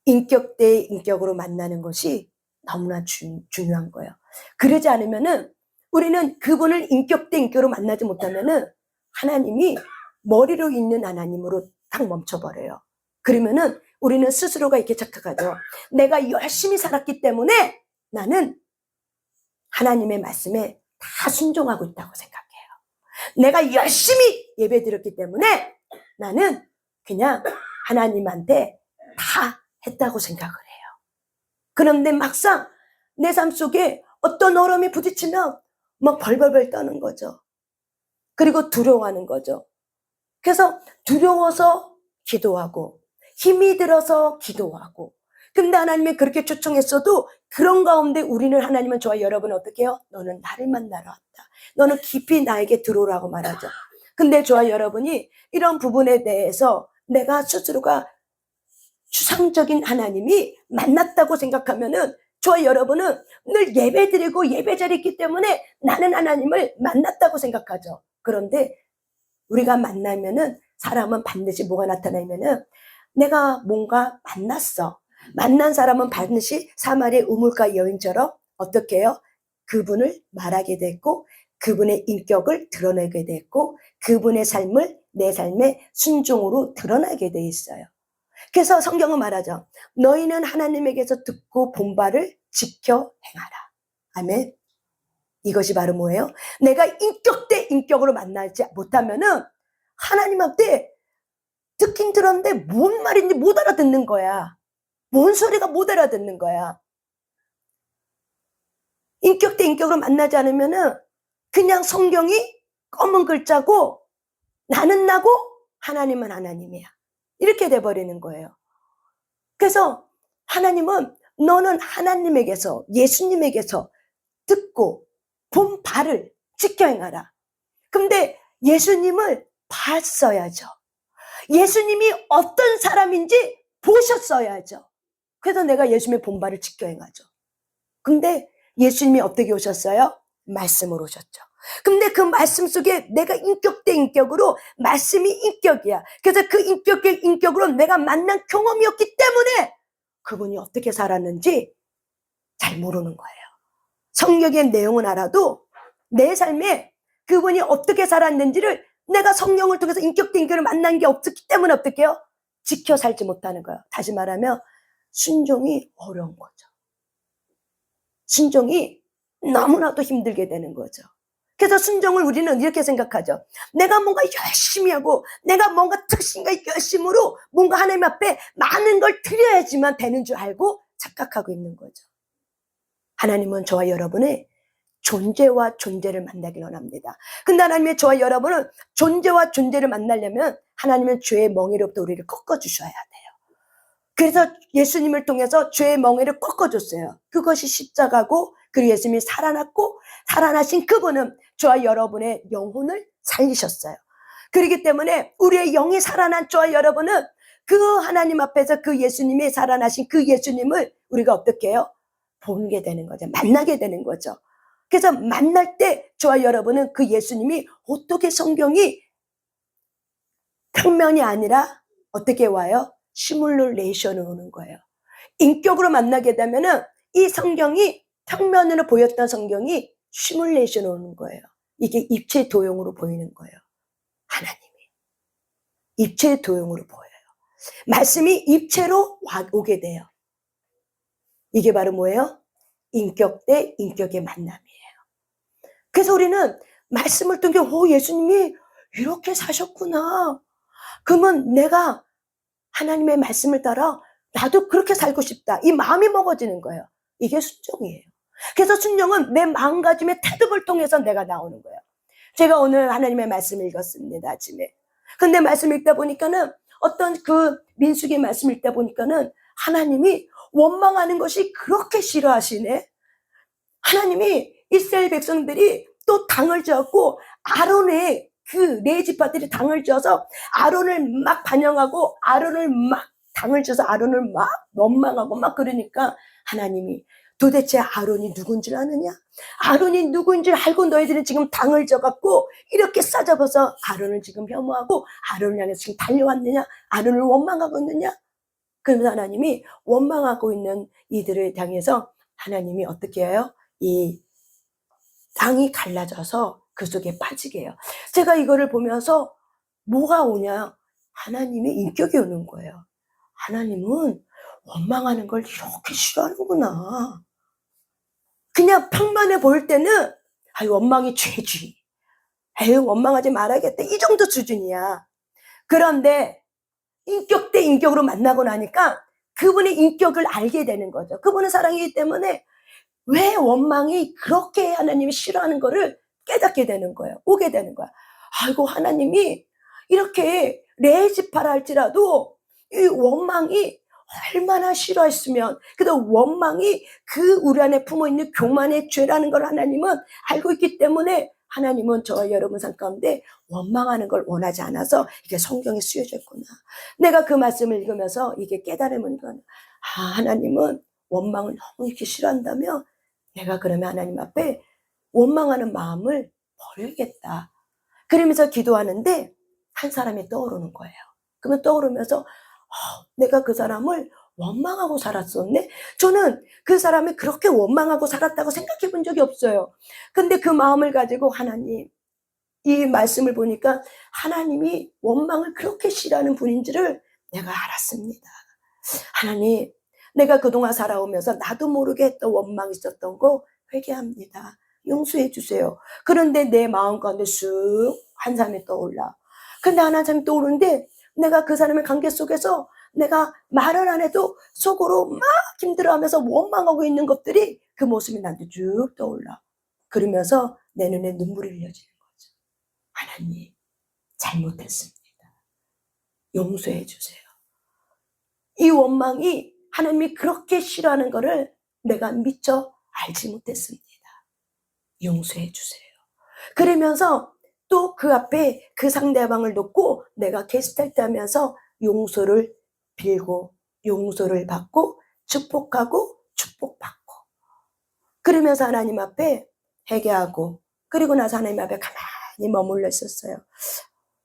인격 대 인격으로 만나는 것이 너무나 중요한 거예요. 그러지 않으면은 우리는 그분을 인격 대 인격으로 만나지 못하면은 하나님이 머리로 있는 하나님으로 딱 멈춰버려요. 그러면은 우리는 스스로가 이렇게 착각하죠. 내가 열심히 살았기 때문에 나는 하나님의 말씀에 다 순종하고 있다고 생각해요. 내가 열심히 예배 드렸기 때문에 나는 그냥 하나님한테 다 했다고 생각을 해요. 그런데 막상 내 삶 속에 어떤 어려움이 부딪히면 막 벌벌벌 떠는 거죠. 그리고 두려워하는 거죠. 그래서 두려워서 기도하고 힘이 들어서 기도하고 근데 하나님이 그렇게 초청했어도 그런 가운데 우리는 하나님은 저와 여러분은 어떻게 해요? 너는 나를 만나러 왔다. 너는 깊이 나에게 들어오라고 말하죠. 근데 저와 여러분이 이런 부분에 대해서 내가 스스로가 추상적인 하나님이 만났다고 생각하면은 저와 여러분은 늘 예배드리고 예배 자리에 있기 때문에 나는 하나님을 만났다고 생각하죠. 그런데 우리가 만나면은 사람은 반드시 뭐가 나타나면은 내가 뭔가 만났어. 만난 사람은 반드시 사마리아 우물가 여인처럼 어떻게 해요? 그분을 말하게 됐고 그분의 인격을 드러내게 됐고 그분의 삶을 내 삶의 순종으로 드러나게 돼 있어요. 그래서 성경은 말하죠. 너희는 하나님에게서 듣고 본 바를 지켜 행하라. 아멘. 이것이 바로 뭐예요? 내가 인격 대 인격으로 만나지 못하면은 하나님한테 듣긴 들었는데 뭔 말인지 못 알아듣는 거야. 뭔 소리가 못 알아듣는 거야. 인격 대 인격으로 만나지 않으면은 그냥 성경이 검은 글자고 나는 나고 하나님은 하나님이야. 이렇게 돼버리는 거예요. 그래서 하나님은 너는 하나님에게서 예수님에게서 듣고 본 바를 지켜 행하라. 근데 예수님을 봤어야죠. 예수님이 어떤 사람인지 보셨어야죠. 그래서 내가 예수님의 본 바를 지켜 행하죠. 근데 예수님이 어떻게 오셨어요? 말씀으로 오셨죠. 근데 그 말씀 속에 내가 인격 대 인격으로 말씀이 인격이야. 그래서 그 인격 대 인격으로 내가 만난 경험이었기 때문에 그분이 어떻게 살았는지 잘 모르는 거예요. 성경의 내용은 알아도 내 삶에 그분이 어떻게 살았는지를 내가 성령을 통해서 인격 대 인격을 만난 게 없었기 때문에 어떻게 해요? 지켜 살지 못하는 거예요. 다시 말하면 순종이 어려운 거죠. 순종이 너무나도 힘들게 되는 거죠. 그래서 순종을 우리는 이렇게 생각하죠. 내가 뭔가 열심히 하고 내가 뭔가 특신과 열심으로 뭔가 하나님 앞에 많은 걸 드려야지만 되는 줄 알고 착각하고 있는 거죠. 하나님은 저와 여러분의 존재와 존재를 만나길 원합니다. 근데 하나님의 저와 여러분은 존재와 존재를 만나려면 하나님은 죄의 멍에로부터 우리를 꺾어주셔야 돼요. 그래서 예수님을 통해서 죄의 멍에를 꺾어줬어요. 그것이 십자가고 그리고 예수님이 살아났고 살아나신 그분은 저와 여러분의 영혼을 살리셨어요. 그렇기 때문에 우리의 영이 살아난 저와 여러분은 그 하나님 앞에서 그 예수님이 살아나신 그 예수님을 우리가 어떻게 해요? 보게 되는 거죠. 만나게 되는 거죠. 그래서 만날 때 저와 여러분은 그 예수님이 어떻게 성경이 평면이 아니라 어떻게 와요? 시뮬레이션으로 오는 거예요. 인격으로 만나게 되면은 이 성경이 평면으로 보였던 성경이 시뮬레이션으로 오는 거예요. 이게 입체 도용으로 보이는 거예요. 하나님이 입체 도용으로 보여요. 말씀이 입체로 오게 돼요. 이게 바로 뭐예요? 인격 대 인격의 만남이에요. 그래서 우리는 말씀을 통해 예수님이 이렇게 사셨구나. 그러면 내가 하나님의 말씀을 따라 나도 그렇게 살고 싶다. 이 마음이 먹어지는 거예요. 이게 순종이에요. 그래서 순종은 내 마음가짐의 태도를 통해서 내가 나오는 거예요. 제가 오늘 하나님의 말씀을 읽었습니다. 아침에. 근데 말씀 읽다 보니까는 어떤 그 민수기 말씀 읽다 보니까는 하나님이 원망하는 것이 그렇게 싫어하시네. 하나님이 이스라엘 백성들이 또 당을 지었고 아론의 그 네 지파들이 당을 지어서 아론을 막 반영하고 아론을 막 당을 지어서 아론을 막 원망하고 막 그러니까 하나님이 도대체 아론이 누군지 아느냐? 아론이 누군지 알고 너희들은 지금 당을 져갖고 이렇게 싸잡아서 아론을 지금 혐오하고 아론을 향해서 지금 달려왔느냐? 아론을 원망하고 있느냐? 그러면서 하나님이 원망하고 있는 이들을 향해서 하나님이 어떻게 해요? 이 땅이 갈라져서 그 속에 빠지게 해요. 제가 이거를 보면서 뭐가 오냐? 하나님의 인격이 오는 거예요. 하나님은 원망하는 걸 이렇게 싫어하는구나. 그냥 평면에 볼 때는 원망이 죄지. 원망하지 말아야겠다. 이 정도 수준이야. 그런데 인격 대 인격으로 만나고 나니까 그분의 인격을 알게 되는 거죠. 그분은 사랑이기 때문에 왜 원망이 그렇게 하나님이 싫어하는 거를 깨닫게 되는 거예요. 오게 되는 거야. 아이고 하나님이 이렇게 레지파라 할지라도 이 원망이 얼마나 싫어했으면 그래도 원망이 그 우리 안에 품어있는 교만의 죄라는 걸 하나님은 알고 있기 때문에 하나님은 저와 여러분 삶 가운데 원망하는 걸 원하지 않아서 이게 성경에 쓰여져 있구나. 내가 그 말씀을 읽으면서 이게 깨달음은 하나님은 원망을 너무 이렇게 싫어한다면 내가 그러면 하나님 앞에 원망하는 마음을 버려야겠다. 그러면서 기도하는데 한 사람이 떠오르는 거예요. 그러면 떠오르면서 내가 그 사람을 원망하고 살았었네? 저는 그 사람이 그렇게 원망하고 살았다고 생각해 본 적이 없어요. 근데 그 마음을 가지고 하나님, 이 말씀을 보니까 하나님이 원망을 그렇게 싫어하는 분인지를 내가 알았습니다. 하나님, 내가 그동안 살아오면서 나도 모르게 했던 원망이 있었던 거 회개합니다. 용서해 주세요. 그런데 내 마음 가운데 쑥 한 사람이 떠올라. 근데 한 사람이 떠오르는데 내가 그 사람의 관계 속에서 내가 말을 안 해도 속으로 막 힘들어하면서 원망하고 있는 것들이 그 모습이 나한테 쭉 떠올라. 그러면서 내 눈에 눈물이 흘려지는 거죠. 하나님, 잘못했습니다. 용서해 주세요. 이 원망이 하나님이 그렇게 싫어하는 거를 내가 미처 알지 못했습니다. 용서해 주세요. 그러면서 또 그 앞에 그 상대방을 놓고 내가 게스트할때 하면서 용서를 빌고 용서를 받고 축복하고 축복받고 그러면서 하나님 앞에 회개하고 그리고 나서 하나님 앞에 가만히 머물러 있었어요.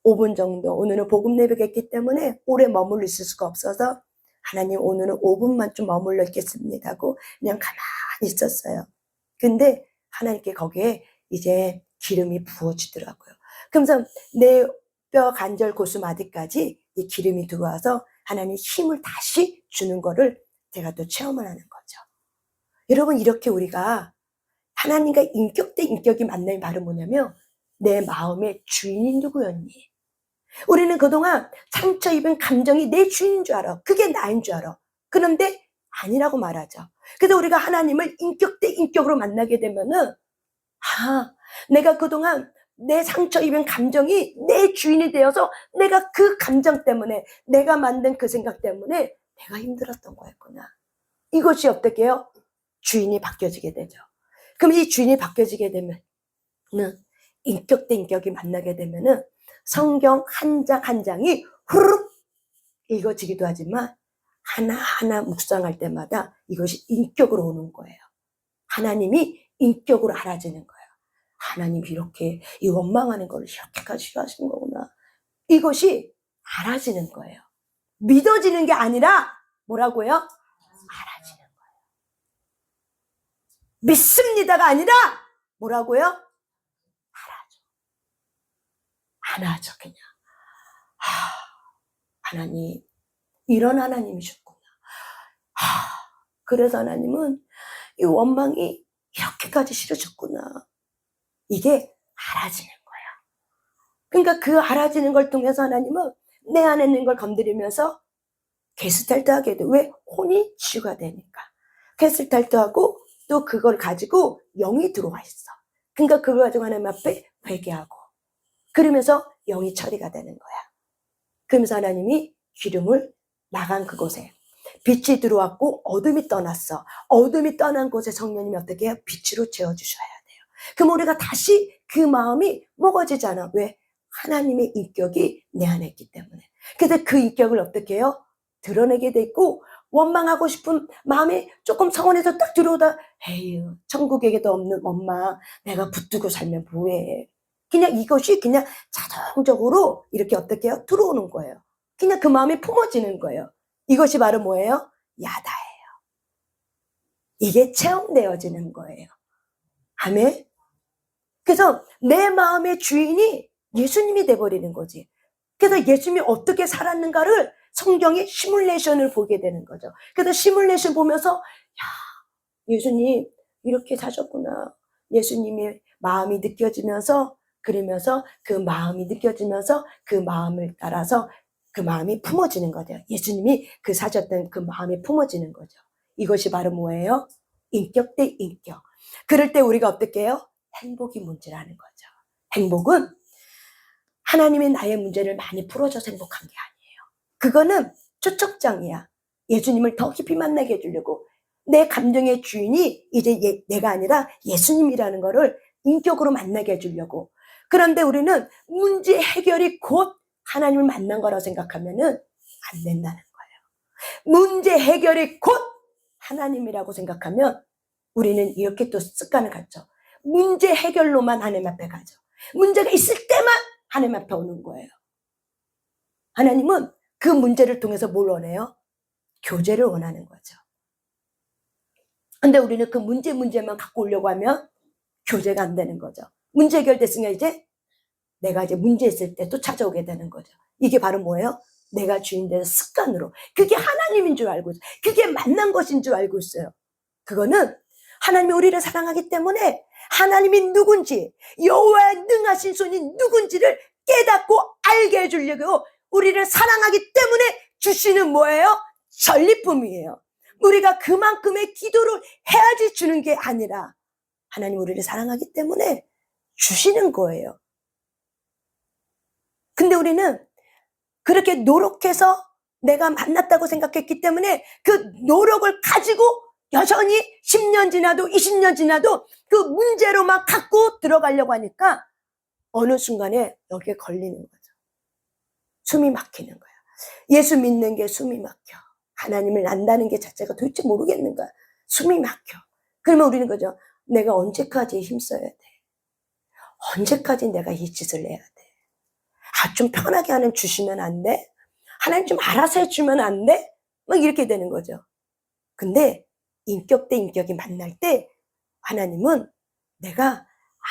5분 정도. 오늘은 복음 예배겠기 때문에 오래 머물러 있을 수가 없어서 하나님 오늘은 5분만 좀 머물러 있겠습니다 하고 그냥 가만히 있었어요. 근데 하나님께 거기에 이제 기름이 부어지더라고요. 그러면서 내 뼈 관절 고수 마디까지 이 기름이 들어와서 하나님 힘을 다시 주는 거를 제가 또 체험을 하는 거죠. 여러분, 이렇게 우리가 하나님과 인격 대 인격이 만남이 바로 뭐냐면 내 마음의 주인이 누구였니? 우리는 그동안 상처 입은 감정이 내 주인인 줄 알아. 그게 나인 줄 알아. 그런데 아니라고 말하죠. 그래서 우리가 하나님을 인격 대 인격으로 만나게 되면은 내가 그동안 내 상처 입은 감정이 내 주인이 되어서 내가 그 감정 때문에 내가 만든 그 생각 때문에 내가 힘들었던 거였구나. 이것이 어떻게 해요? 주인이 바뀌어지게 되죠. 그럼 이 주인이 바뀌어지게 되면은 인격 대 인격이 만나게 되면은 성경 한 장 한 장이 후루룩 읽어지기도 하지만 하나하나 묵상할 때마다 이것이 인격으로 오는 거예요. 하나님이 인격으로 알아지는 거예요. 하나님이 이렇게 이 원망하는 걸 이렇게까지 싫어하시는 거구나. 이것이 알아지는 거예요. 믿어지는 게 아니라 뭐라고요? 알아지는 거예요. 믿습니다가 아니라 뭐라고요? 알아져 그냥. 하나님, 이런 하나님이셨구나. 그래서 하나님은 이 원망이 이렇게까지 싫으셨구나. 이게 알아지는 거예요. 그러니까 그 알아지는 걸 통해서 하나님은 내 안에 있는 걸 건드리면서 게스탈트하게 돼. 왜? 혼이 치유가 되니까. 게스탈트하고 또 그걸 가지고 영이 들어와 있어. 그러니까 그걸 가지고 하나님 앞에 회개하고 그러면서 영이 처리가 되는 거야. 그러면서 하나님이 기름을 나간 그곳에 빛이 들어왔고 어둠이 떠났어. 어둠이 떠난 곳에 성령님이 어떻게 해요? 빛으로 채워주셔야 돼요. 그럼 우리가 다시 그 마음이 먹어지잖아. 왜? 하나님의 인격이 내 안에 있기 때문에. 그래서 그 인격을 어떻게 해요? 드러내게 돼 있고 원망하고 싶은 마음이 조금 성원에서 딱 들어오다 에휴 천국에게도 없는 원망 내가 붙들고 살면 뭐해. 그냥 이것이 그냥 자동적으로 이렇게 어떻게 해요? 들어오는 거예요. 그냥 그 마음이 품어지는 거예요. 이것이 바로 뭐예요? 야다예요. 이게 체험되어지는 거예요. 아멘. 그래서 내 마음의 주인이 예수님이 돼버리는 거지. 그래서 예수님이 어떻게 살았는가를 성경의 시뮬레이션을 보게 되는 거죠. 그래서 시뮬레이션 보면서 예수님 이렇게 사셨구나. 예수님의 마음이 느껴지면서 그러면서 그 마음이 느껴지면서 그 마음을 따라서 그 마음이 품어지는 거죠. 예수님이 그 사셨던 그 마음이 품어지는 거죠. 이것이 바로 뭐예요? 인격 대 인격. 그럴 때 우리가 어떻게 해요? 행복이 문제라는 거죠. 행복은 하나님이 나의 문제를 많이 풀어줘서 행복한 게 아니에요. 그거는 초청장이야. 예수님을 더 깊이 만나게 해주려고. 내 감정의 주인이 이제 내가 아니라 예수님이라는 거를 인격으로 만나게 해주려고. 그런데 우리는 문제 해결이 곧 하나님을 만난 거라고 생각하면은 안 된다는 거예요. 문제 해결이 곧 하나님이라고 생각하면 우리는 이렇게 또 습관을 갖죠. 문제 해결로만 하나님 앞에 가죠. 문제가 있을 때만 하나님 앞에 오는 거예요. 하나님은 그 문제를 통해서 뭘 원해요? 교제를 원하는 거죠. 근데 우리는 그 문제만 갖고 오려고 하면 교제가 안 되는 거죠. 문제 해결됐으니까 이제 내가 이제 문제 있을 때 또 찾아오게 되는 거죠. 이게 바로 뭐예요? 내가 주인 되는 습관으로. 그게 하나님인 줄 알고 있어요. 그게 만난 것인 줄 알고 있어요. 그거는 하나님이 우리를 사랑하기 때문에 하나님이 누군지 여호와의 능하신 손이 누군지를 깨닫고 알게 해주려고 우리를 사랑하기 때문에 주시는 뭐예요? 전리품이에요. 우리가 그만큼의 기도를 해야지 주는 게 아니라 하나님 우리를 사랑하기 때문에 주시는 거예요. 근데 우리는 그렇게 노력해서 내가 만났다고 생각했기 때문에 그 노력을 가지고 여전히 10년 지나도 20년 지나도 그 문제로만 갖고 들어가려고 하니까 어느 순간에 여기에 걸리는 거죠. 숨이 막히는 거야. 예수 믿는 게 숨이 막혀. 하나님을 안다는 게 자체가 도대체 모르겠는 거야. 숨이 막혀. 그러면 우리는 그죠. 내가 언제까지 힘써야 돼? 언제까지 내가 이 짓을 해야 돼? 좀 편하게 하나님 주시면 안 돼? 하나님 좀 알아서 해주면 안 돼? 막 이렇게 되는 거죠. 근데 인격 대 인격이 만날 때 하나님은 내가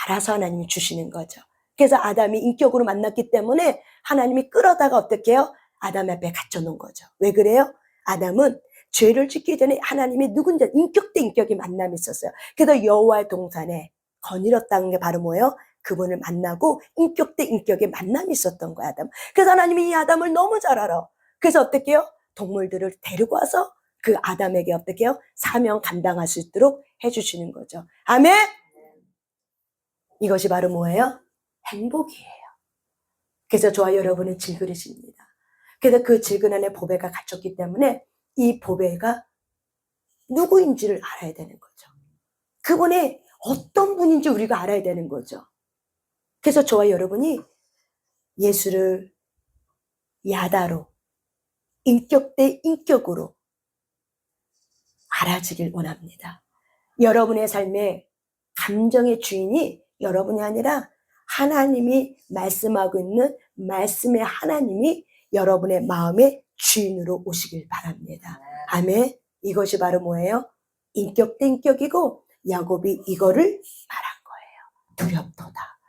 알아서 하나님이 주시는 거죠. 그래서 아담이 인격으로 만났기 때문에 하나님이 끌어다가 어떻게 해요? 아담 앞에 갖춰놓은 거죠. 왜 그래요? 아담은 죄를 짓기 전에 하나님이 누군지 인격 대 인격이 만남이 있었어요. 그래서 여호와의 동산에 거닐었다는 게 바로 뭐예요? 그분을 만나고 인격 대 인격의 만남이 있었던 거야, 아담. 그래서 하나님이 이 아담을 너무 잘 알아. 그래서 어떻게 해요? 동물들을 데리고 와서 그 아담에게 어떻게 해요? 사명 감당할 수 있도록 해주시는 거죠. 아멘? 이것이 바로 뭐예요? 행복이에요. 그래서 저와 여러분은 질그릇입니다. 그래서 그 질근 안에 보배가 갇혔기 때문에 이 보배가 누구인지를 알아야 되는 거죠. 그분이 어떤 분인지 우리가 알아야 되는 거죠. 그래서 저와 여러분이 예수를 야다로 인격 대 인격으로 알아주길 원합니다. 여러분의 삶의 감정의 주인이 여러분이 아니라 하나님이 말씀하고 있는 말씀의 하나님이 여러분의 마음의 주인으로 오시길 바랍니다. 아멘. 이것이 바로 뭐예요? 인격 대 인격이고 야곱이 이거를 말한 거예요. 두렵도다.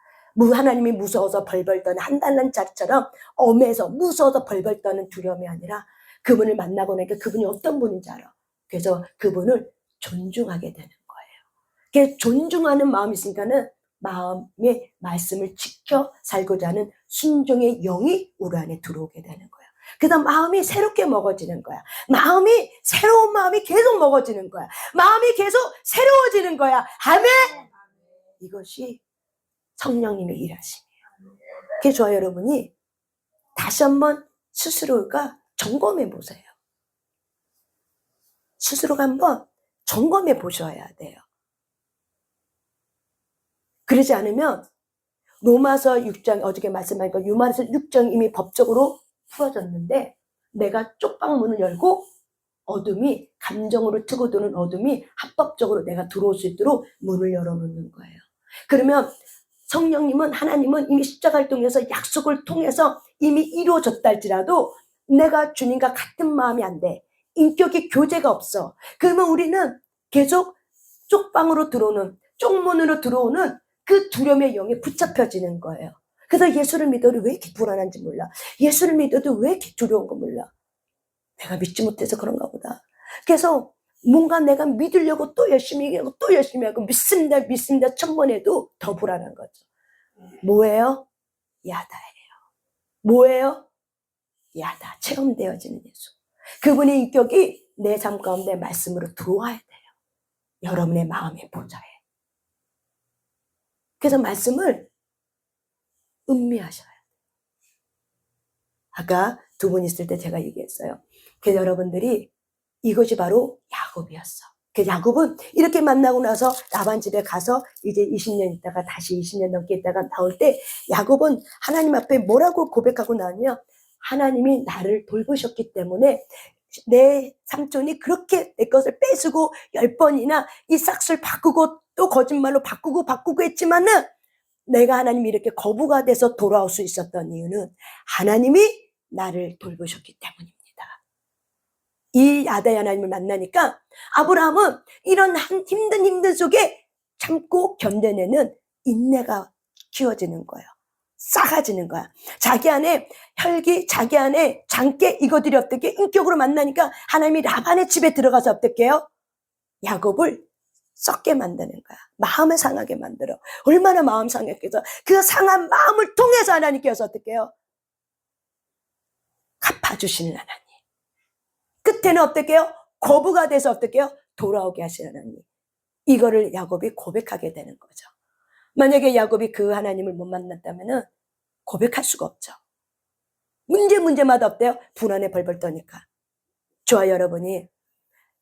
하나님이 무서워서 벌벌 떠는 한 달란짜리처럼 엄해서 무서워서 벌벌 떠는 두려움이 아니라 그분을 만나고 나니까 그분이 어떤 분인지 알아. 그래서 그분을 존중하게 되는 거예요. 그래서 존중하는 마음이 있으니까는 마음의 말씀을 지켜 살고자 하는 순종의 영이 우리 안에 들어오게 되는 거예요. 그래서 마음이 새롭게 먹어지는 거야. 새로운 마음이 계속 먹어지는 거야. 마음이 계속 새로워지는 거야. 아멘! 이것이 성령님의 일하심이에요. 그래서 저와 여러분이 다시 한번 스스로가 점검해 보세요. 스스로가 한번 점검해 보셔야 돼요. 그러지 않으면 로마서 6장 어저께 말씀하니까 로마서 6장 이미 법적으로 풀어졌는데 내가 쪽방문을 열고 어둠이 감정으로 트고 도는 어둠이 합법적으로 내가 들어올 수 있도록 문을 열어놓는 거예요. 그러면 성령님은 하나님은 이미 십자가를 통해서 약속을 통해서 이미 이루어졌다 할지라도 내가 주님과 같은 마음이 안 돼. 인격의 교제가 없어. 그러면 우리는 계속 쪽방으로 들어오는 쪽문으로 들어오는 그 두려움의 영에 붙잡혀지는 거예요. 그래서 예수를 믿어도 왜 이렇게 불안한지 몰라. 예수를 믿어도 왜 이렇게 두려운 거 몰라. 내가 믿지 못해서 그런가 보다. 그래서 뭔가 내가 믿으려고 또 열심히 하고 또 열심히 하고 믿습니다 천번해도 더 불안한 거죠. 뭐예요? 야다예요. 뭐예요? 야다. 체험되어지는 예수. 그분의 인격이 내 삶 가운데 말씀으로 들어와야 돼요. 여러분의 마음의 보좌에. 그래서 말씀을 음미하셔야 돼요. 아까 두 분 있을 때 제가 얘기했어요. 그래서 여러분들이 이것이 바로 야곱이었어. 그 야곱은 이렇게 만나고 나서 라반 집에 가서 이제 20년 있다가 다시 20년 넘게 있다가 나올 때 야곱은 하나님 앞에 뭐라고 고백하고 나왔냐? 하나님이 나를 돌보셨기 때문에 내 삼촌이 그렇게 내 것을 뺏으고 10번이나 이 싹을 바꾸고 또 거짓말로 바꾸고 했지만은 내가 하나님이 이렇게 거부가 돼서 돌아올 수 있었던 이유는 하나님이 나를 돌보셨기 때문입니다. 이 야다의 하나님을 만나니까 아브라함은 이런 힘든 속에 참고 견뎌내는 인내가 키워지는 거예요. 싹아지는 거야. 자기 안에 혈기, 자기 안에 장깨 이것들이 어떻게 인격으로 만나니까 하나님이 라반의 집에 들어가서 어떻게 해요? 야곱을 썩게 만드는 거야. 마음을 상하게 만들어. 얼마나 마음 상했겠어. 그 상한 마음을 통해서 하나님께서 어떻게 해요? 갚아주시는 하나님. 끝에는 어떻게 해요? 거부가 돼서 어떻게 해요? 돌아오게 하시는 하나님. 이거를 야곱이 고백하게 되는 거죠. 만약에 야곱이 그 하나님을 못 만났다면은 고백할 수가 없죠. 문제마다 어때요? 불안에 벌벌 떠니까. 저와 여러분이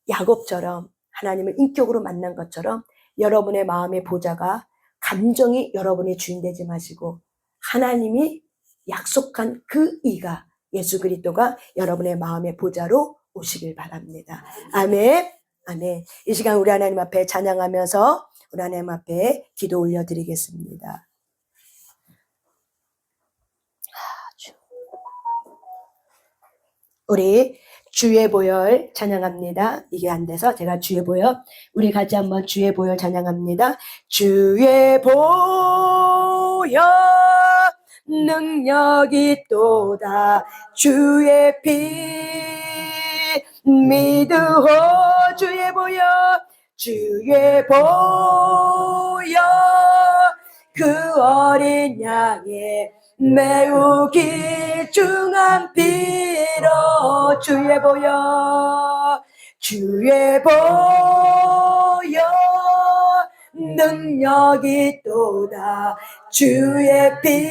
야곱처럼 하나님을 인격으로 만난 것처럼 여러분의 마음의 보좌가 감정이 여러분의 주인 되지 마시고 하나님이 약속한 그 이가 예수 그리스도가 여러분의 마음의 보좌로 오시길 바랍니다. 아멘. 아멘. 이 시간 우리 하나님 앞에 찬양하면서 우리 하나님 앞에 기도 올려드리겠습니다. 우리 주의 보혈 찬양합니다. 이게 안 돼서 제가 주의 보혈, 우리 같이 한번 주의 보혈 찬양합니다. 주의 보혈 능력이 또다 주의 피 믿으오 주의 보혈 주의 보혈 그 어린 양의 매우 길중한 피로 주의 보혈 주의 보혈 능력이 또다 주의 피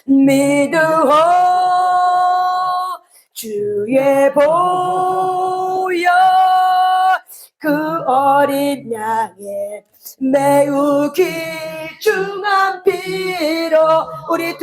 믿으오 주의 보혈 그 어린 양의 매우 길중한 피로 우리